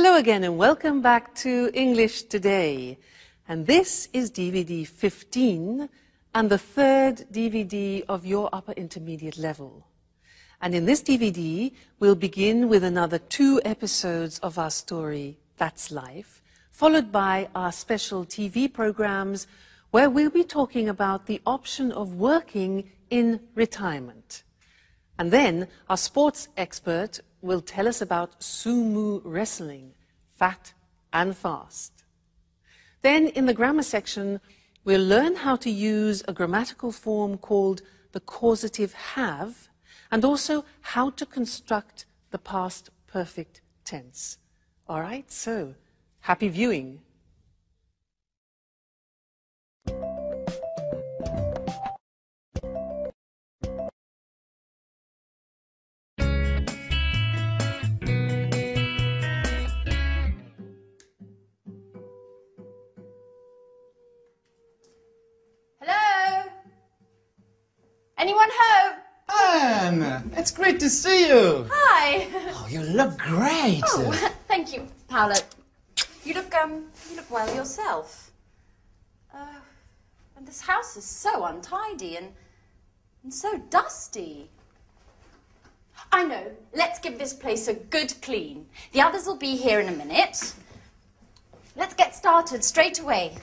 Hello again and welcome back to English Today. And this is DVD 15 and the third DVD of your upper intermediate level. And in this DVD, we'll begin with another 2 episodes of our story, That's Life, followed by our special TV programs where we'll be talking about the option of working in retirement. And then our sports expert will tell us about sumo wrestling, fat and fast. Then in the grammar section, we'll learn how to use a grammatical form called the causative have, and also how to construct the past perfect tense. All right, so happy viewing. Anyone home? Anne, it's great to see you. Hi. Oh, you look great. Oh, thank you, Paolo. You look well yourself. And this house is so untidy and so dusty. I know. Let's give this place a good clean. The others will be here in a minute. Let's get started straight away.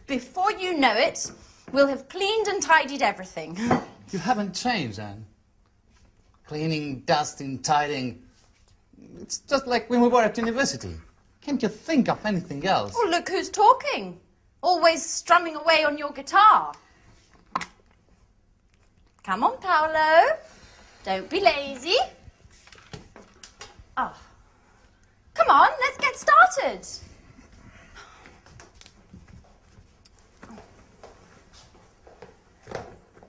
Before you know it, we'll have cleaned and tidied everything. You haven't changed, Anne. Cleaning, dusting, tidying. It's just like when we were at university. Can't you think of anything else? Oh, look who's talking. Always strumming away on your guitar. Come on, Paolo. Don't be lazy. Oh. Come on, let's get started.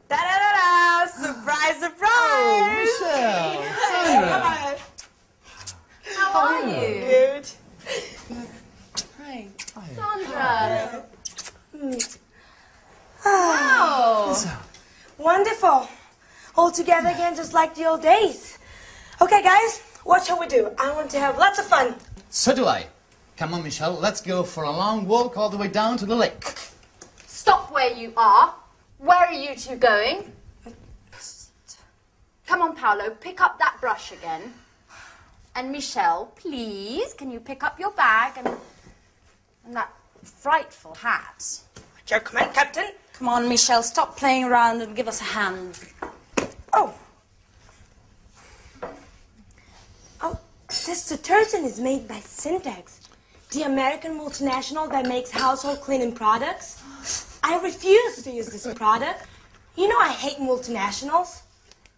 Da-da-da-da! Surprise, surprise! Oh, Michelle! Sandra! How are you? Good. Hi. Sandra. Wow. Wonderful. All together again, just like the old days. Okay, guys, what shall we do? I want to have lots of fun. So do I. Come on, Michelle, let's go for a long walk all the way down to the lake. Stop where you are. Where are you two going? Come on, Paolo, pick up that brush again. And Michelle, please, can you pick up your bag and that frightful hat? At your command, Captain. Come on, Michelle, stop playing around and give us a hand. Oh. Oh, this detergent is made by Syntax, the American multinational that makes household cleaning products. I refuse to use this product. You know I hate multinationals.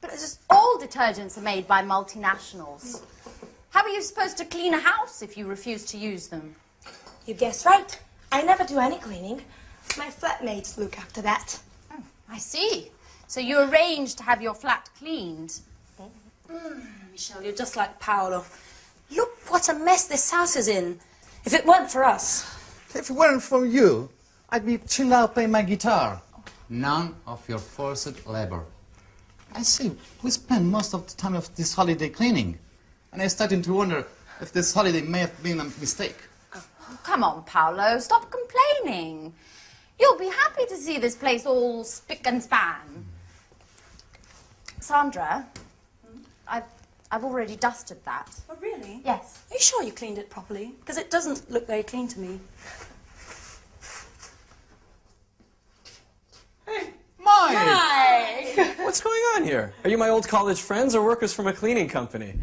But it's just all detergents are made by multinationals. How are you supposed to clean a house if you refuse to use them? You guessed right. I never do any cleaning. My flatmates look after that. Oh, I see. So you arranged to have your flat cleaned. Michelle, you're just like Paolo. Look what a mess this house is in. If it weren't for us. If it weren't for you, I'd be chilled out playing my guitar. None of your forced labor. I see, we spend most of the time of this holiday cleaning. And I'm starting to wonder if this holiday may have been a mistake. Oh, come on, Paolo, stop complaining. You'll be happy to see this place all spick and span. Sandra, I've already dusted that. Oh, really? Yes. Are you sure you cleaned it properly? Because it doesn't look very clean to me. Mike! Hi! What's going on here? Are you my old college friends or workers from a cleaning company?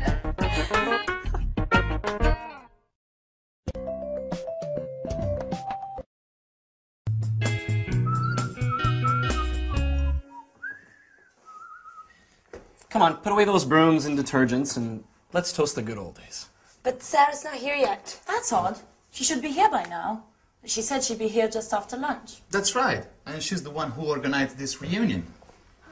Come on, put away those brooms and detergents and let's toast the good old days. But Sarah's not here yet. That's odd. She should be here by now. She said she'd be here just after lunch. That's right. And she's the one who organized this reunion.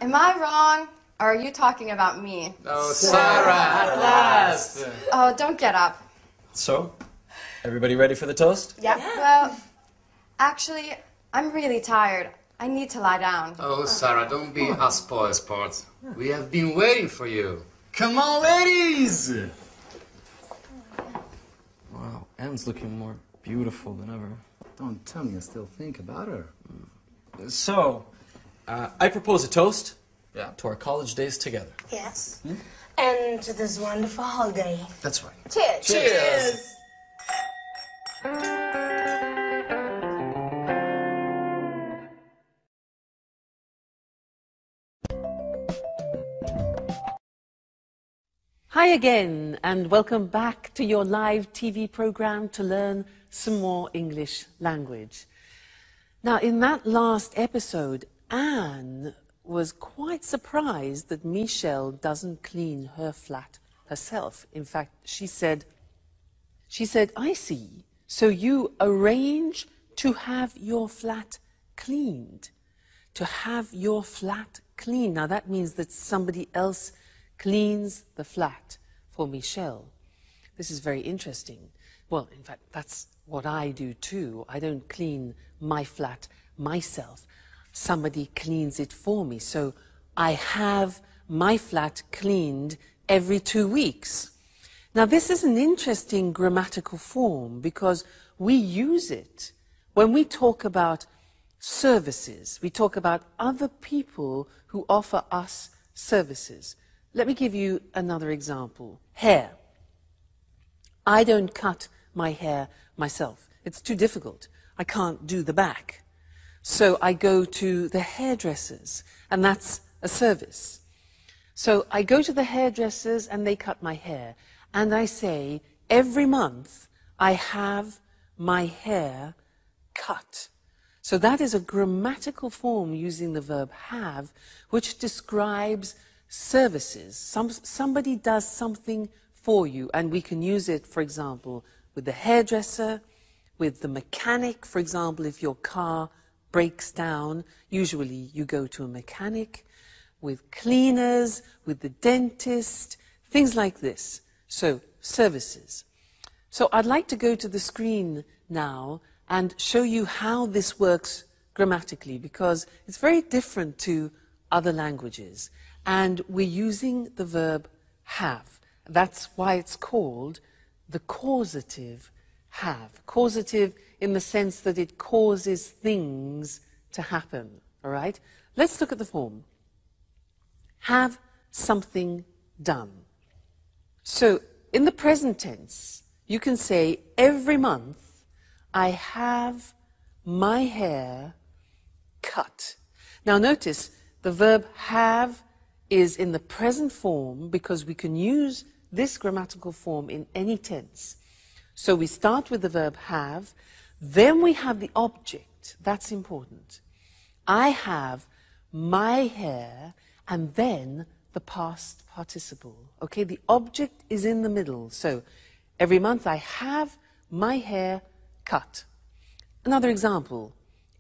Am I wrong? Or are you talking about me? Oh, Sarah, at last! Oh, don't get up. So, everybody ready for the toast? Yeah. Well, actually, I'm really tired. I need to lie down. Oh, Sarah, don't be a spoil sport. We have been waiting for you. Come on, ladies! Wow, Anne's looking more beautiful than ever. Don't tell me you still think about her. So, I propose a toast Yeah. to our college days together. Yes. And to this wonderful holiday. That's right. Cheers. Cheers. Hi again, and welcome back to your live TV program to learn some more English language. Now, in that last episode, Anne was quite surprised that Michelle doesn't clean her flat herself. In fact, she said, I see, so you arrange to have your flat cleaned. To have your flat cleaned. Now, that means that somebody else cleans the flat for Michelle. This is very interesting. Well, in fact, that's what I do too. I don't clean my flat myself. Somebody cleans it for me. So I have my flat cleaned every 2 weeks. Now, this is an interesting grammatical form because we use it when we talk about services. We talk about other people who offer us services. Let me give you another example. Hair. I don't cut my hair myself. It's too difficult. I can't do the back. So I go to the hairdressers, and that's a service. So I go to the hairdressers and they cut my hair. And I say, every month I have my hair cut. So that is a grammatical form using the verb have, which describes services. Somebody does something for you, and we can use it, for example, with the hairdresser, with the mechanic. For example, if your car breaks down, usually you go to a mechanic, with cleaners, with the dentist, things like this. So, services. So I'd like to go to the screen now and show you how this works grammatically, because it's very different to other languages. And we're using the verb have. That's why it's called the causative have. Causative in the sense that it causes things to happen. All right? Let's look at the form. Have something done. So in the present tense, you can say, every month I have my hair cut. Now notice, the verb have is in the present form because we can use this grammatical form in any tense. So we start with the verb have, then we have the object. That's important. I have my hair, and then the past participle. Okay, the object is in the middle. So every month I have my hair cut. Another example.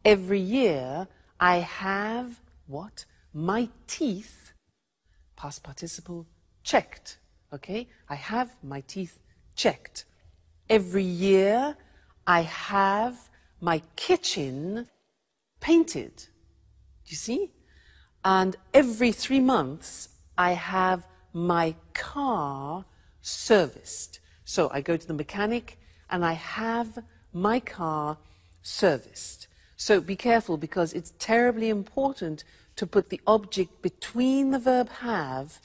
Every year I have what? My teeth, past participle, checked. Okay, I have my teeth checked. Every year I have my kitchen painted. Do you see? And every 3 months I have my car serviced. So I go to the mechanic and I have my car serviced. So be careful, because it's terribly important to put the object between the verb have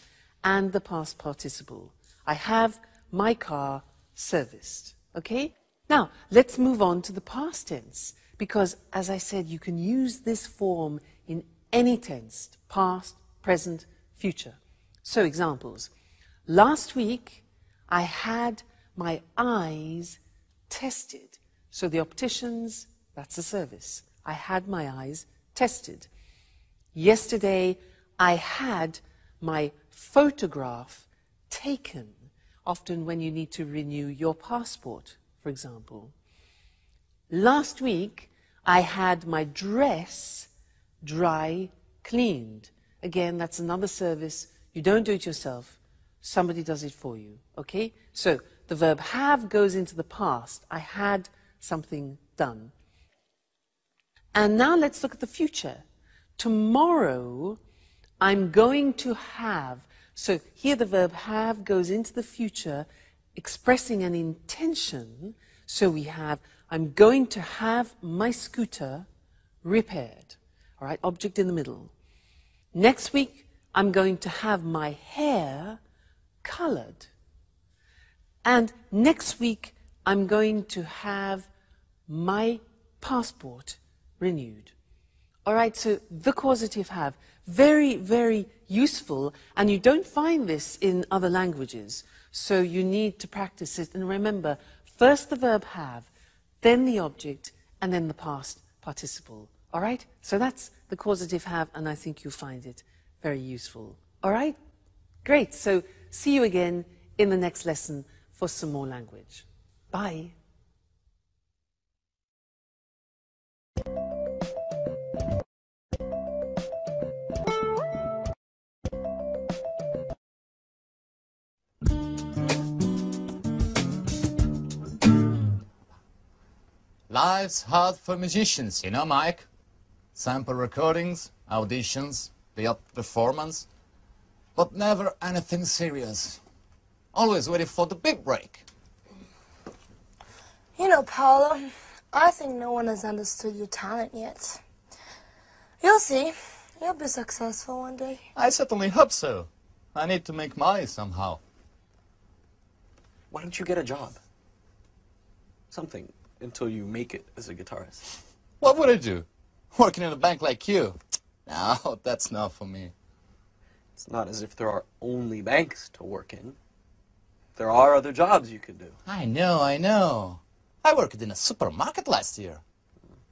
and the past participle. I have my car serviced. Okay? Now, let's move on to the past tense, because, as I said, you can use this form in any tense, past, present, future. So, examples. Last week, I had my eyes tested. So the opticians, that's a service. I had my eyes tested. Yesterday, I had my photograph taken. Often when you need to renew your passport, for example. Last week, I had my dress dry cleaned. Again, that's another service. You don't do it yourself. Somebody does it for you. Okay? So the verb have goes into the past. I had something done. And now let's look at the future. Tomorrow, I'm going to have. So here the verb have goes into the future, expressing an intention. So we have, I'm going to have my scooter repaired. All right, object in the middle. Next week, I'm going to have my hair colored. And next week, I'm going to have my passport renewed. All right, so the causative have, very, very useful, and you don't find this in other languages, so you need to practice it. And remember, first the verb have, then the object, and then the past participle. All right, so that's the causative have, and I think you'll find it very useful. All right, great. So see you again in the next lesson for some more language. Bye. Life's hard for musicians, you know, Mike. Sample recordings, auditions, the odd performance, but never anything serious. Always waiting for the big break. You know, Paolo, I think no one has understood your talent yet. You'll see. You'll be successful one day. I certainly hope so. I need to make money somehow. Why don't you get a job? Something, until you make it as a guitarist. What would I do? Working in a bank like you? No, that's not for me. It's not as if there are only banks to work in. There are other jobs you could do. I know, I know. I worked in a supermarket last year.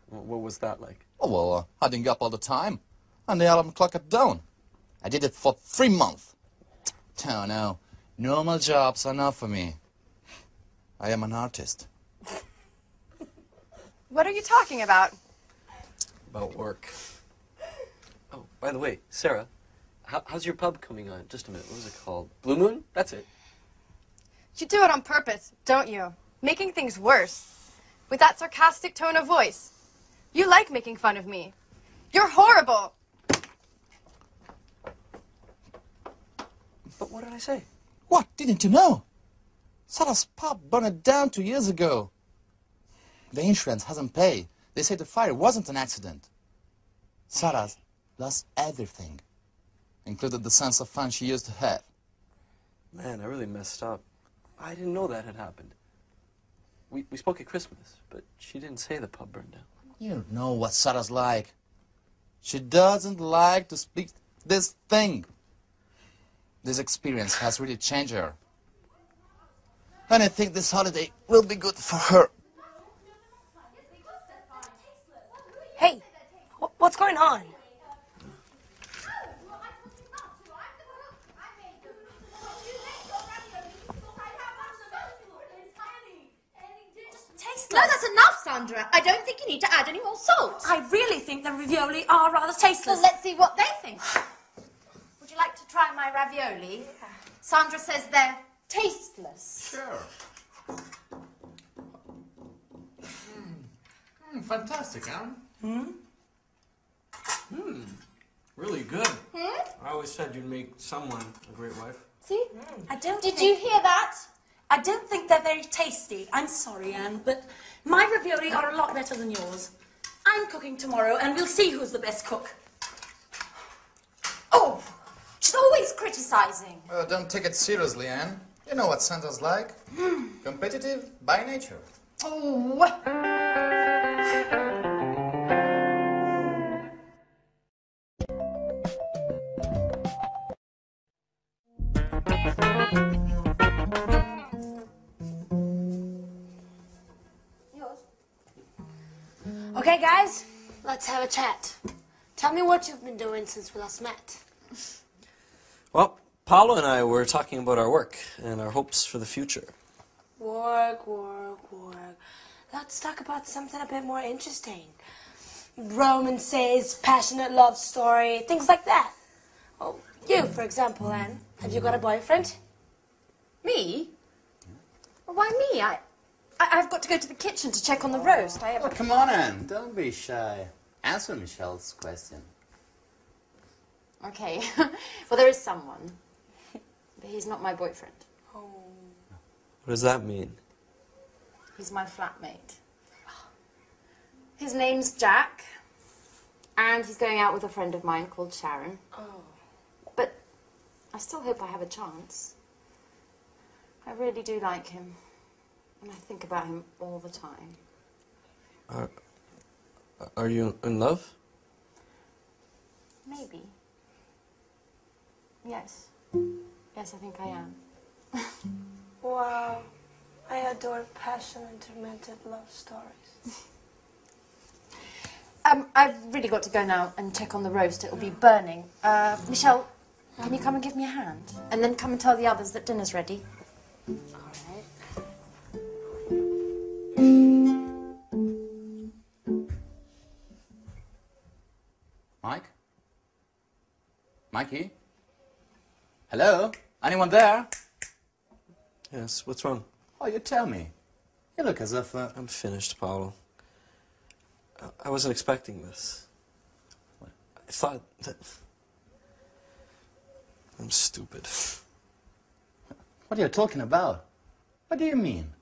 What was that like? Oh, well, adding up all the time. And the alarm clock at dawn. I did it for 3 months. Oh, no. Normal jobs are not for me. I am an artist. What are you talking about? About work. Oh, by the way, Sarah, how's your pub coming on? Just a minute, what was it called? Blue Moon? That's it. You do it on purpose, don't you? Making things worse. With that sarcastic tone of voice. You like making fun of me. You're horrible. But what did I say? What? Didn't you know? Sarah's pub burned down 2 years ago. The insurance hasn't paid. They say the fire wasn't an accident. Sarah's lost everything, including the sense of fun she used to have. Man, I really messed up. I didn't know that had happened. We spoke at Christmas, but she didn't say the pub burned down. You know what Sarah's like. She doesn't like to speak this thing. This experience has really changed her. And I think this holiday will be good for her. Hey, what's going on? No, that's enough, Sandra. I don't think you need to add any more salt. I really think the ravioli are rather tasteless. Well, let's see what they think. Would you like to try my ravioli? Sandra says they're tasteless. Sure. Fantastic, huh? Really good. I always said you'd make someone a great wife. See? Did you hear that? I don't think they're very tasty. I'm sorry, Anne, but my ravioli are a lot better than yours. I'm cooking tomorrow, and we'll see who's the best cook. Oh, she's always criticizing. Well, don't take it seriously, Anne. You know what Santa's like. Competitive by nature. Oh. Okay, guys, let's have a chat. Tell me what you've been doing since we last met. Well, Paolo and I were talking about our work and our hopes for the future. Work. Let's talk about something a bit more interesting. Romances, passionate love story, things like that. Oh, you, for example, Anne. Have you got a boyfriend? Me? Well, why me? I've got to go to the kitchen to check on the roast. Oh, come on, Anne. Don't be shy. Answer Michelle's question. Okay. Well, there is someone. But he's not my boyfriend. What does that mean? He's my flatmate. His name's Jack. And he's going out with a friend of mine called Sharon. Oh. But I still hope I have a chance. I really do like him. And I think about him all the time. Are you in love? Maybe. Yes. Yes, I think I am. Wow. I adore passion and tormented love stories. I've really got to go now and check on the roast. It'll be burning. Michelle, can you come and give me a hand? And then come and tell the others that dinner's ready. All right. Mike? Mikey? Hello? Anyone there? Yes, what's wrong? Oh, you tell me. You look as if... I'm finished, Paolo. I wasn't expecting this. What? I thought that... I'm stupid. What are you talking about? What do you mean?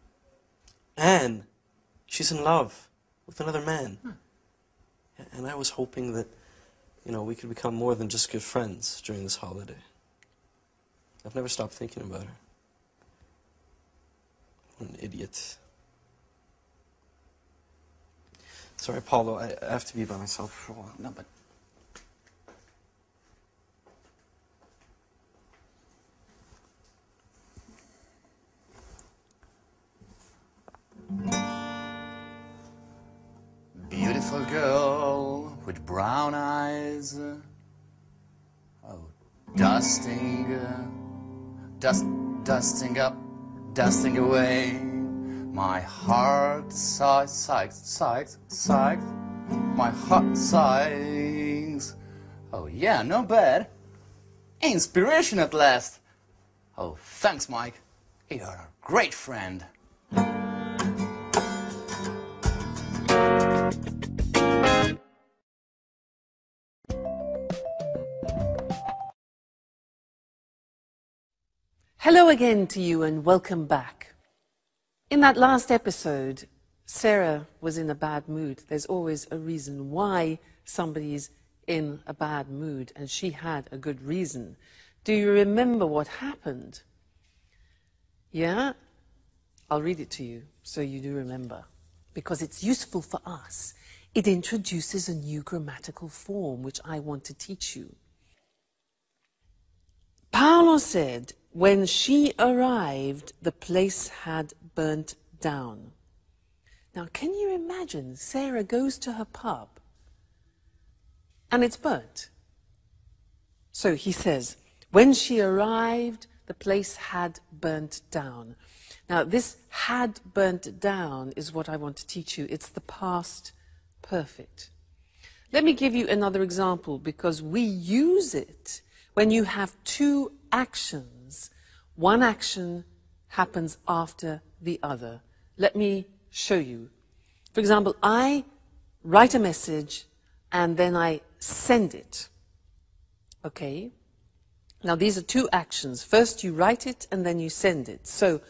Anne, she's in love with another man. And I was hoping that, you know, we could become more than just good friends during this holiday. I've never stopped thinking about her. What an idiot. Sorry, Paulo, I have to be by myself for a while. No, but... Beautiful girl with brown eyes. Oh, dusting up, dusting away. My heart sighs. My heart sighs. Oh yeah, not bad. Inspiration at last. Oh, thanks, Mike. You're a great friend. Hello again to you and welcome back. In that last episode, Sarah was in a bad mood. There's always a reason why somebody's in a bad mood, and she had a good reason. Do you remember what happened? Yeah? I'll read it to you so you do remember, because it's useful for us. It introduces a new grammatical form which I want to teach you. Paolo said, when she arrived, the place had burnt down. Now, can you imagine Sarah goes to her pub and it's burnt? So he says, when she arrived, the place had burnt down. Now, this had burnt down is what I want to teach you. It's the past perfect. Let me give you another example, because we use it when you have two actions. One action happens after the other. Let me show you. For example, I write a message and then I send it. Okay? Now these are two actions. First you write it and then you send it. So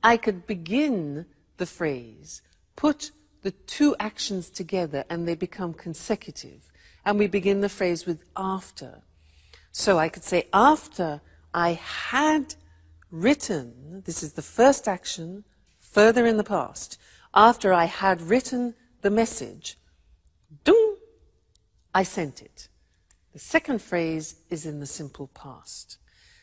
I could begin the phrase, put the two actions together and they become consecutive. And we begin the phrase with after. So I could say, after I had written, this is the first action, further in the past. After I had written the message, dung, I sent it. The second phrase is in the simple past.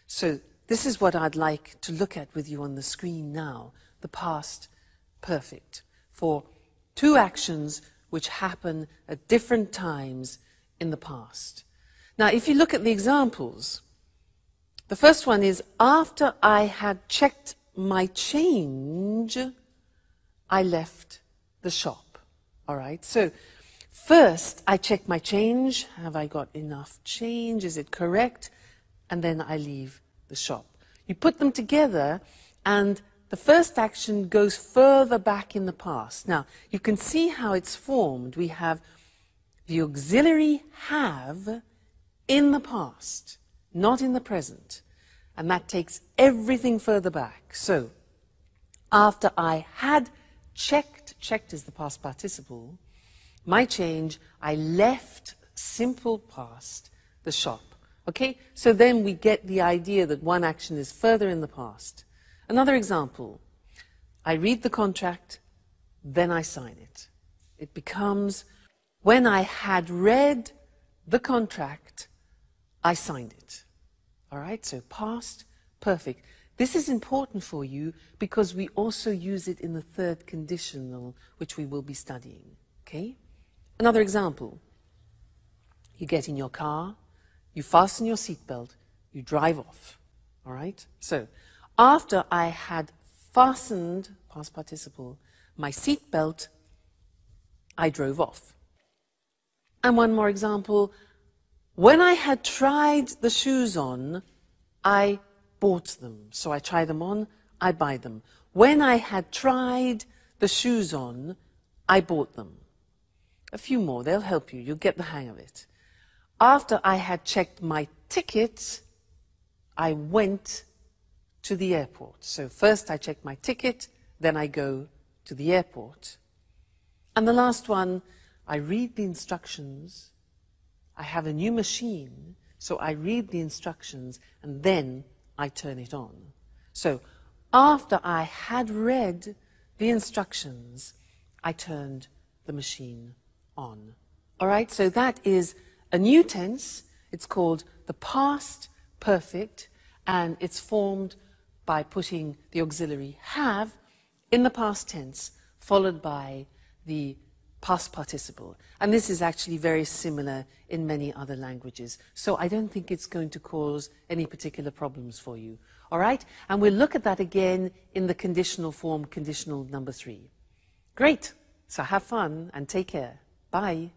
So this is what I'd like to look at with you on the screen now, the past perfect, for two actions which happen at different times in the past. Now, if you look at the examples, the first one is, after I had checked my change, I left the shop. All right, so first I check my change. Have I got enough change? Is it correct? And then I leave the shop. You put them together and the first action goes further back in the past. Now, you can see how it's formed. We have the auxiliary have in the past, not in the present. And that takes everything further back. So, after I had checked is the past participle, my change, I left simple past the shop. Okay? So then we get the idea that one action is further in the past. Another example, I read the contract, then I sign it. It becomes, when I had read the contract, I signed it. All right? So past, perfect. This is important for you because we also use it in the third conditional, which we will be studying. Okay? Another example. You get in your car, you fasten your seatbelt, you drive off. All right? So, after I had fastened, past participle, my seatbelt, I drove off. And one more example. When I had tried the shoes on, I bought them. So I try them on, I buy them. When I had tried the shoes on, I bought them. A few more, they'll help you. You'll get the hang of it. After I had checked my ticket, I went to the airport. So first I check my ticket, then I go to the airport. And the last one, I read the instructions. I have a new machine, so I read the instructions, and then I turn it on. So after I had read the instructions, I turned the machine on. All right, so that is a new tense. It's called the past perfect, and it's formed by putting the auxiliary have in the past tense, followed by the past participle. And this is actually very similar in many other languages. So I don't think it's going to cause any particular problems for you. All right? And we'll look at that again in the conditional form, conditional number 3. Great. So have fun and take care. Bye.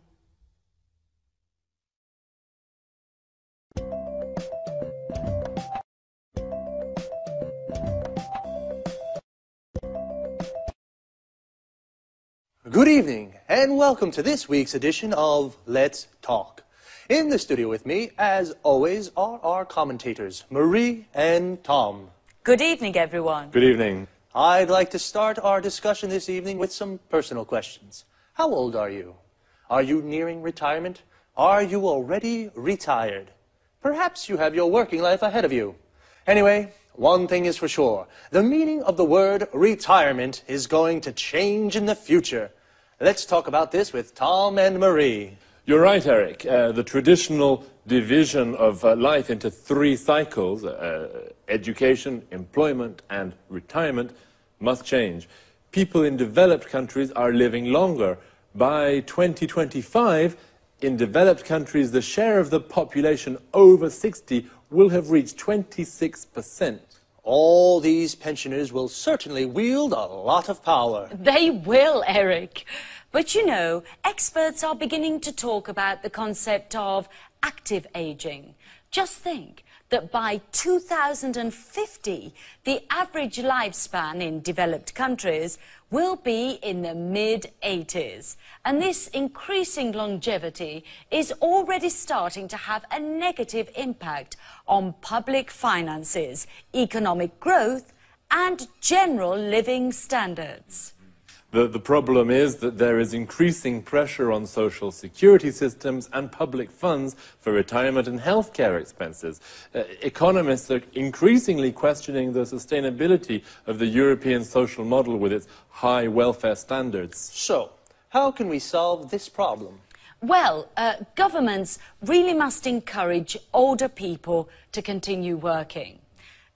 Good evening, and welcome to this week's edition of Let's Talk. In the studio with me, as always, are our commentators, Marie and Tom. Good evening, everyone. Good evening. I'd like to start our discussion this evening with some personal questions. How old are you? Are you nearing retirement? Are you already retired? Perhaps you have your working life ahead of you. Anyway, one thing is for sure. The meaning of the word retirement is going to change in the future. Let's talk about this with Tom and Marie. You're right, Eric. The traditional division of life into 3 cycles, education, employment, and retirement, must change. People in developed countries are living longer. By 2025, in developed countries, the share of the population over 60 will have reached 26%. All these pensioners will certainly wield a lot of power. They will, Eric. But you know, experts are beginning to talk about the concept of active aging. Just think that by 2050, the average lifespan in developed countries will be in the mid-80s. And this increasing longevity is already starting to have a negative impact on public finances, economic growth, and general living standards. The problem is that there is increasing pressure on social security systems and public funds for retirement and healthcare expenses. Economists are increasingly questioning the sustainability of the European social model with its high welfare standards. So, how can we solve this problem? Well, governments really must encourage older people to continue working.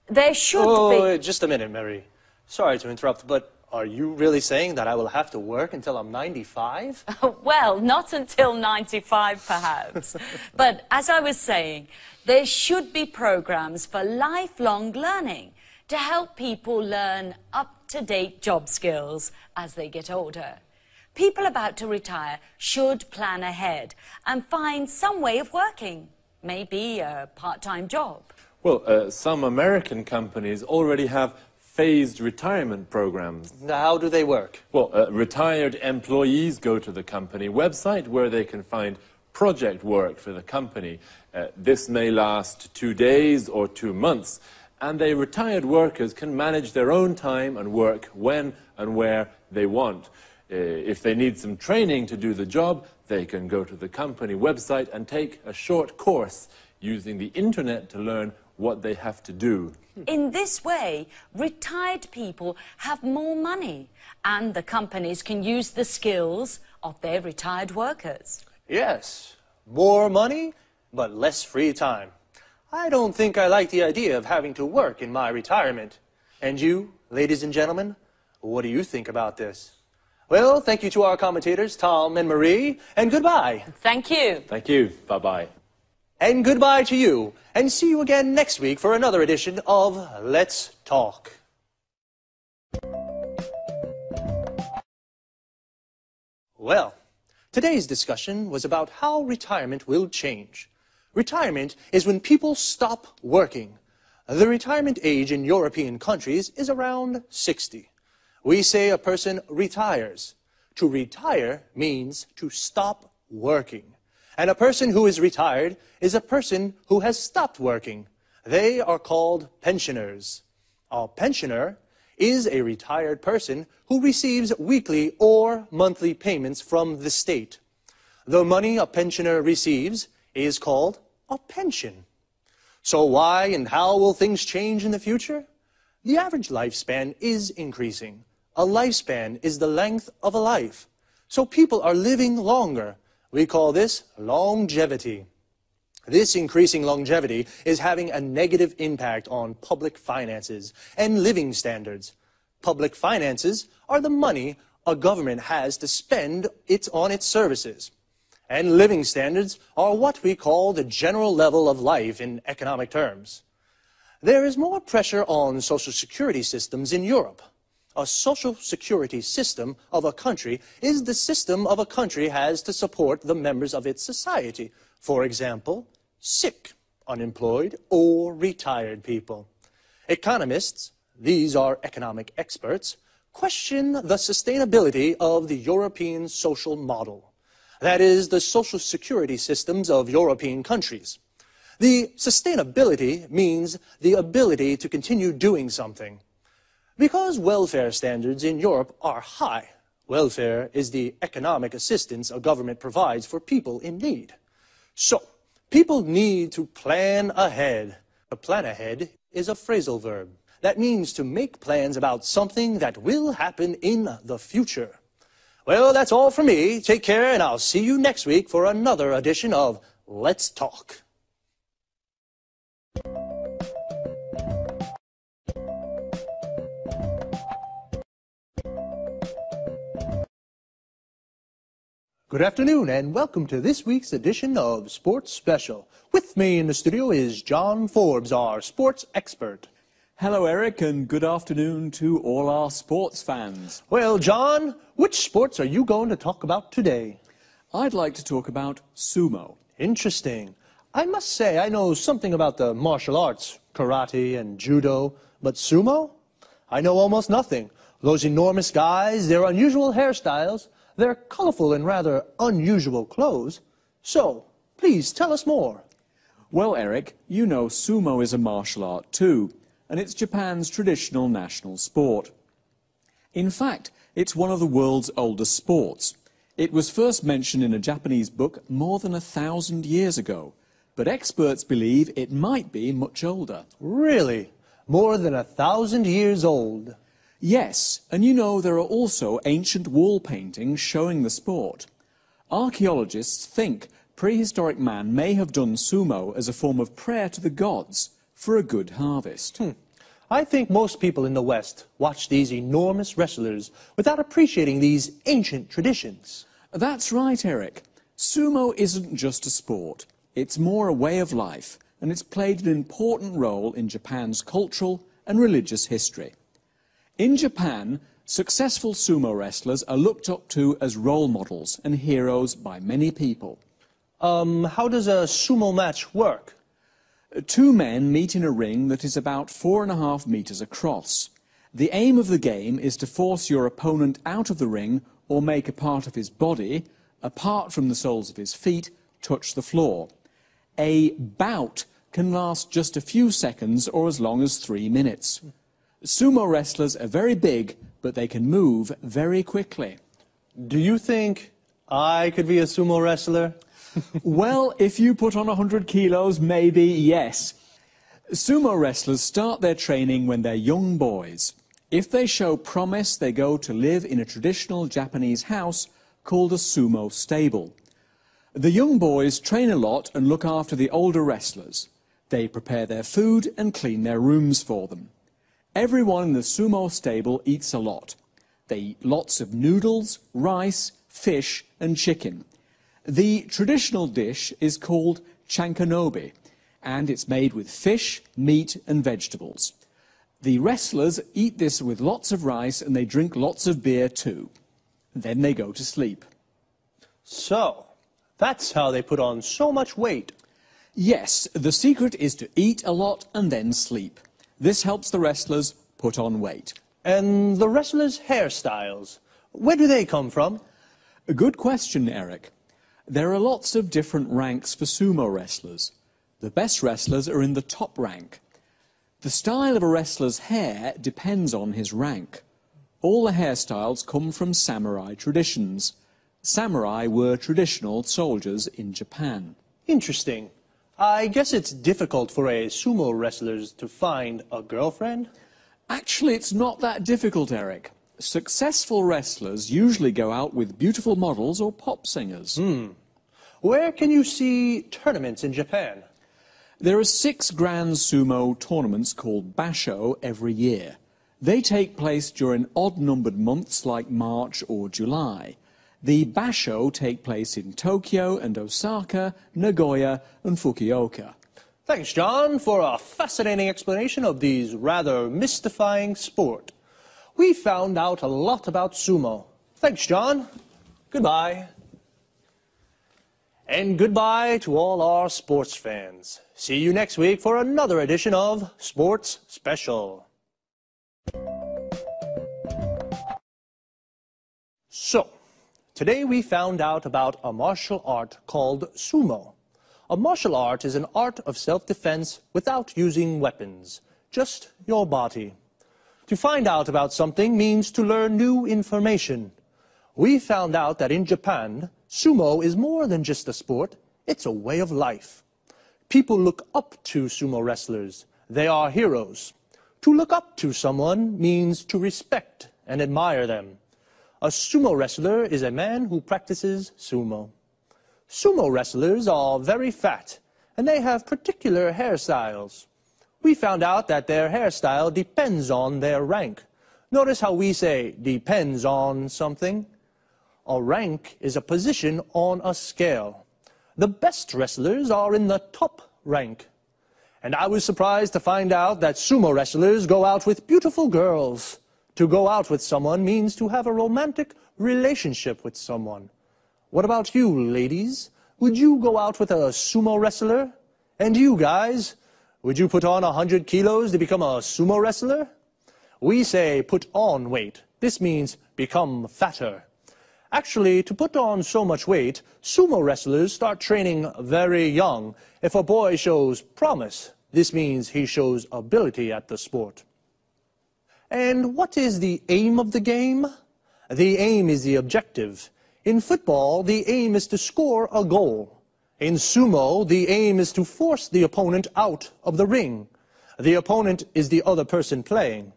There should be... Just a minute, Mary. Sorry to interrupt, but are you really saying that I will have to work until I'm 95? Well, not until 95, perhaps. But as I was saying, there should be programs for lifelong learning to help people learn up-to-date job skills as they get older. People about to retire should plan ahead and find some way of working, maybe a part-time job. Well, some American companies already have phased retirement programs. How do they work? Well, retired employees go to the company website where they can find project work for the company. This may last 2 days or 2 months, and the retired workers can manage their own time and work when and where they want. If they need some training to do the job, they can go to the company website and take a short course using the internet to learn what they have to do. In this way, retired people have more money, and the companies can use the skills of their retired workers. Yes, more money, but less free time. I don't think I like the idea of having to work in my retirement. And you, ladies and gentlemen, what do you think about this? Well, thank you to our commentators, Tom and Marie, and goodbye. Thank you. Thank you. Bye-bye. And goodbye to you, and see you again next week for another edition of Let's Talk. Well, today's discussion was about how retirement will change. Retirement is when people stop working. The retirement age in European countries is around 60. We say a person retires. To retire means to stop working. And a person who is retired is a person who has stopped working. They are called pensioners. A pensioner is a retired person who receives weekly or monthly payments from the state. The money a pensioner receives is called a pension. So why and how will things change in the future? The average lifespan is increasing. A lifespan is the length of a life. So people are living longer. We call this longevity. This increasing longevity is having a negative impact on public finances and living standards. Public finances are the money a government has to spend on its services. And living standards are what we call the general level of life in economic terms. There is more pressure on social security systems in Europe. A social security system of a country is the system of a country has to support the members of its society. For example, sick, unemployed, or retired people. Economists, these are economic experts, question the sustainability of the European social model. That is, the social security systems of European countries. The sustainability means the ability to continue doing something. Because welfare standards in Europe are high, welfare is the economic assistance a government provides for people in need. So, people need to plan ahead. To plan ahead is a phrasal verb. That means to make plans about something that will happen in the future. Well, that's all from me. Take care, and I'll see you next week for another edition of Let's Talk. Good afternoon, and welcome to this week's edition of Sports Special. With me in the studio is John Forbes, our sports expert. Hello, Eric, and good afternoon to all our sports fans. Well, John, which sports are you going to talk about today? I'd like to talk about sumo. Interesting. I must say I know something about the martial arts, karate and judo, but sumo? I know almost nothing. Those enormous guys, their unusual hairstyles, their colorful and rather unusual clothes. So, please tell us more. Well, Eric, you know sumo is a martial art too, and it's Japan's traditional national sport. In fact, it's one of the world's oldest sports. It was first mentioned in a Japanese book more than 1,000 years ago, but experts believe it might be much older. Really? More than 1,000 years old? Yes, and you know there are also ancient wall paintings showing the sport. Archaeologists think prehistoric man may have done sumo as a form of prayer to the gods for a good harvest. I think most people in the West watch these enormous wrestlers without appreciating these ancient traditions. That's right, Eric. Sumo isn't just a sport. It's more a way of life, and it's played an important role in Japan's cultural and religious history. In Japan, successful sumo wrestlers are looked up to as role models and heroes by many people. How does a sumo match work? Two men meet in a ring that is about 4.5 meters across. The aim of the game is to force your opponent out of the ring or make a part of his body, apart from the soles of his feet, touch the floor. A bout can last just a few seconds or as long as 3 minutes. Sumo wrestlers are very big, but they can move very quickly. Do you think I could be a sumo wrestler? Well, if you put on 100 kilos, maybe yes. Sumo wrestlers start their training when they're young boys. If they show promise, they go to live in a traditional Japanese house called a sumo stable. The young boys train a lot and look after the older wrestlers. They prepare their food and clean their rooms for them. Everyone in the sumo stable eats a lot. They eat lots of noodles, rice, fish and chicken. The traditional dish is called chankanobi, and it's made with fish, meat and vegetables. The wrestlers eat this with lots of rice and they drink lots of beer too. Then they go to sleep. So, that's how they put on so much weight. Yes, the secret is to eat a lot and then sleep. This helps the wrestlers put on weight. And the wrestlers' hairstyles, where do they come from? A good question, Eric. There are lots of different ranks for sumo wrestlers. The best wrestlers are in the top rank. The style of a wrestler's hair depends on his rank. All the hairstyles come from samurai traditions. Samurai were traditional soldiers in Japan. Interesting. I guess it's difficult for a sumo wrestler to find a girlfriend? Actually, it's not that difficult, Eric. Successful wrestlers usually go out with beautiful models or pop singers. Where can you see tournaments in Japan? There are 6 grand sumo tournaments called basho every year. They take place during odd-numbered months like March or July. The basho take place in Tokyo and Osaka, Nagoya and Fukuoka. Thanks, John, for a fascinating explanation of these rather mystifying sport. We found out a lot about sumo. Thanks, John. Goodbye. And goodbye to all our sports fans. See you next week for another edition of Sports Special. So, today we found out about a martial art called sumo. A martial art is an art of self-defense without using weapons, just your body. To find out about something means to learn new information. We found out that in Japan, sumo is more than just a sport, it's a way of life. People look up to sumo wrestlers. They are heroes. To look up to someone means to respect and admire them. A sumo wrestler is a man who practices sumo. Sumo wrestlers are very fat, and they have particular hairstyles. We found out that their hairstyle depends on their rank. Notice how we say depends on something. A rank is a position on a scale. The best wrestlers are in the top rank. And I was surprised to find out that sumo wrestlers go out with beautiful girls. To go out with someone means to have a romantic relationship with someone. What about you, ladies? Would you go out with a sumo wrestler? And you guys, would you put on 100 kilos to become a sumo wrestler? We say put on weight. This means become fatter. Actually, to put on so much weight, sumo wrestlers start training very young. If a boy shows promise, this means he shows ability at the sport. And what is the aim of the game? The aim is the objective. In football, the aim is to score a goal. In sumo, the aim is to force the opponent out of the ring. The opponent is the other person playing.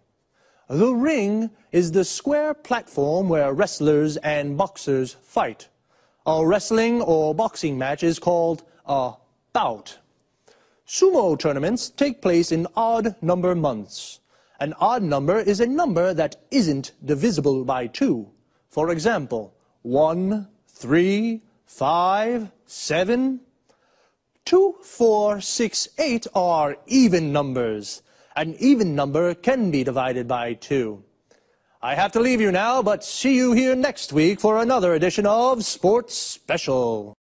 The ring is the square platform where wrestlers and boxers fight. A wrestling or boxing match is called a bout. Sumo tournaments take place in odd number months. An odd number is a number that isn't divisible by 2. For example, 1, 3, 5, 7. 2, 4, 6, 8 are even numbers. An even number can be divided by 2. I have to leave you now, but see you here next week for another edition of Sports Special.